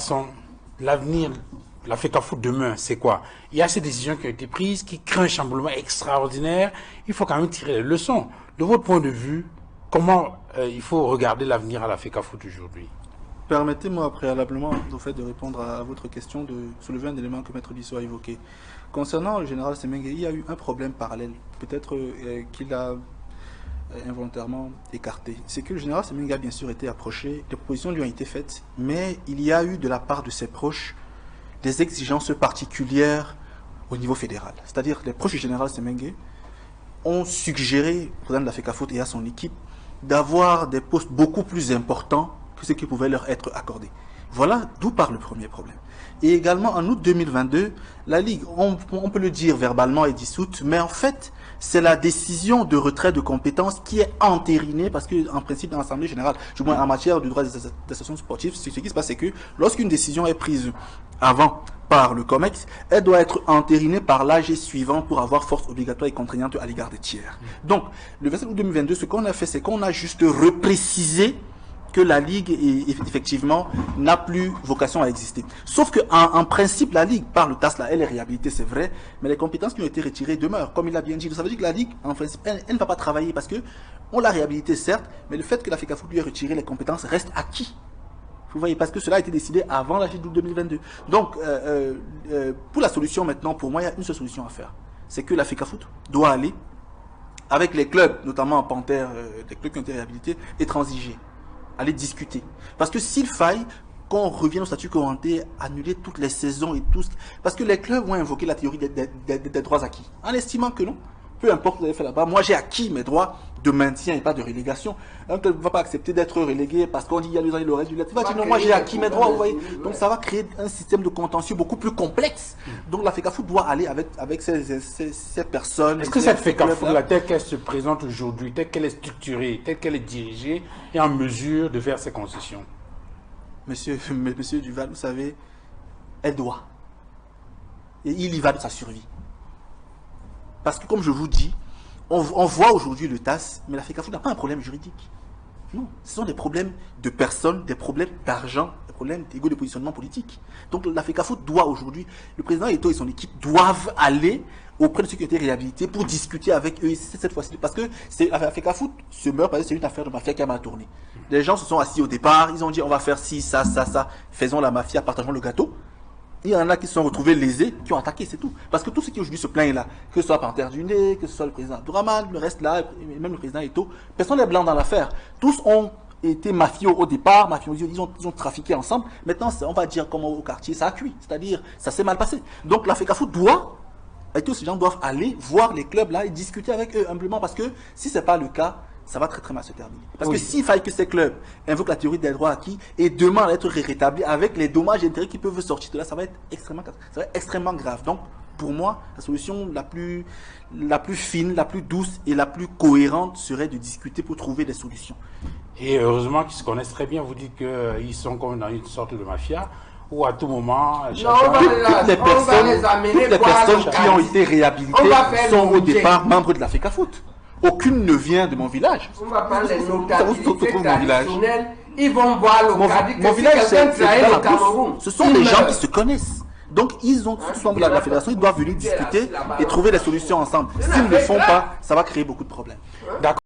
façon, l'avenir, la FECAFOOT demain, c'est quoi? Il y a ces décisions qui ont été prises, qui créent un chamboulement extraordinaire. Il faut quand même tirer les leçons. De votre point de vue, comment il faut regarder l'avenir à la FECAFOOT aujourd'hui? Permettez-moi préalablement au fait de répondre à votre question, de soulever un élément que Maître Bissot a évoqué. Concernant le général Semengue, il y a eu un problème parallèle, peut-être qu'il a involontairement écarté. C'est que le général Semengue a bien sûr été approché, des propositions lui ont été faites, mais il y a eu de la part de ses proches des exigences particulières au niveau fédéral. C'est-à-dire les proches du général Semengue ont suggéré au président de la FECAFOOT et à son équipe d'avoir des postes beaucoup plus importants que ce qui pouvait leur être accordé. Voilà d'où part le premier problème. Et également, en août 2022, la Ligue, on peut le dire verbalement, est dissoute, mais en fait, c'est la décision de retrait de compétences qui est entérinée, parce qu'en principe, dans l'Assemblée générale, du moins en matière du droit des associations sportives, ce qui se passe, c'est que lorsqu'une décision est prise avant par le COMEX, elle doit être entérinée par l'AG suivant pour avoir force obligatoire et contraignante à l'égard des tiers. Donc, le 27 août 2022, ce qu'on a fait, c'est qu'on a juste reprécisé que la Ligue, effectivement, n'a plus vocation à exister. Sauf que en principe, la Ligue, par le TAS, là, elle est réhabilitée, c'est vrai, mais les compétences qui ont été retirées demeurent, comme il l'a bien dit. Ça veut dire que la Ligue, en principe, elle ne va pas travailler parce que on l'a réhabilitée, certes, mais le fait que la FECAFOOT lui ait retiré les compétences reste acquis. Vous voyez, parce que cela a été décidé avant la d'août 2022. Donc, pour la solution maintenant, pour moi, il y a une seule solution à faire. C'est que la FECAFOOT doit aller avec les clubs, notamment en Panthère, les clubs qui ont été réhabilités, et transiger. Aller discuter. Parce que s'il faille qu'on revienne au statut couranté, annuler toutes les saisons et tout, parce que les clubs vont invoquer la théorie des droits acquis, en estimant que non, peu importe ce que vous avez fait là-bas, moi j'ai acquis mes droits de maintien et pas de relégation. Un club ne va pas accepter d'être relégué parce qu'on dit il y a 2 ans il aurait dû l'être. Il va dire non, moi j'ai acquis mes droits, vous voyez. Donc ça va créer un système de contentieux beaucoup plus complexe. Donc la FECAFOOT doit aller avec ces personnes. Est-ce que cette FECAFOOT, telle qu'elle se présente aujourd'hui, telle qu'elle est structurée, telle qu'elle est dirigée, est en mesure de faire ces concessions? Monsieur Duval, vous savez, elle doit. Et il y va de sa survie. Parce que comme je vous dis, on voit aujourd'hui le TAS, mais la FECAFOOT n'a pas un problème juridique. Non, ce sont des problèmes de personnes, des problèmes d'argent, des problèmes d'ego de positionnement politique. Donc la FECAFOOT doit aujourd'hui, le président Eto'o et son équipe doivent aller auprès de ceux qui ont été réhabilités pour discuter avec eux cette fois-ci. Parce que la FECAFOOT se meurt parce que c'est une affaire de mafia qui a mal tourné. Les gens se sont assis au départ, ils ont dit on va faire ci, ça, ça, ça, faisons la mafia, partageons le gâteau. Il y en a qui se sont retrouvés lésés, qui ont attaqué, c'est tout. Parce que tous ceux qui aujourd'hui se plaignent là, que ce soit Panthère du Nez, que ce soit le président Abdourahmane, le reste là, et même le président Eto'o, personne n'est blanc dans l'affaire. Tous ont été mafieux au départ, ils ont trafiqué ensemble. Maintenant, on va dire comme au quartier, ça a cuit. C'est-à-dire, ça s'est mal passé. Donc la FECAFOOT doit, et tous ces gens doivent aller voir les clubs là et discuter avec eux humblement. Parce que si ce n'est pas le cas, ça va très très mal se terminer. Parce que s'il faille que ces clubs invoquent la théorie des droits acquis et demandent à être rétablis avec les dommages et intérêts qui peuvent sortir de là, ça va être extrêmement grave. Donc, pour moi, la solution la plus fine, la plus douce et la plus cohérente serait de discuter pour trouver des solutions. Et heureusement qu'ils se connaissent très bien. Vous dites qu'ils sont comme dans une sorte de mafia où à tout moment, toutes les personnes qui ont été réhabilitées sont au départ membres de la FECAFOOT. Aucune ne vient de mon village. On va prendre les notabilités traditionnelles. Ils vont voir le mon village, c'est au Cameroun. Ce sont des gens qui se connaissent. Donc, ils ont tous membres de la fédération, ils doivent venir discuter et trouver des solutions ensemble. S'ils ne le font pas, ça va créer beaucoup de problèmes. D'accord.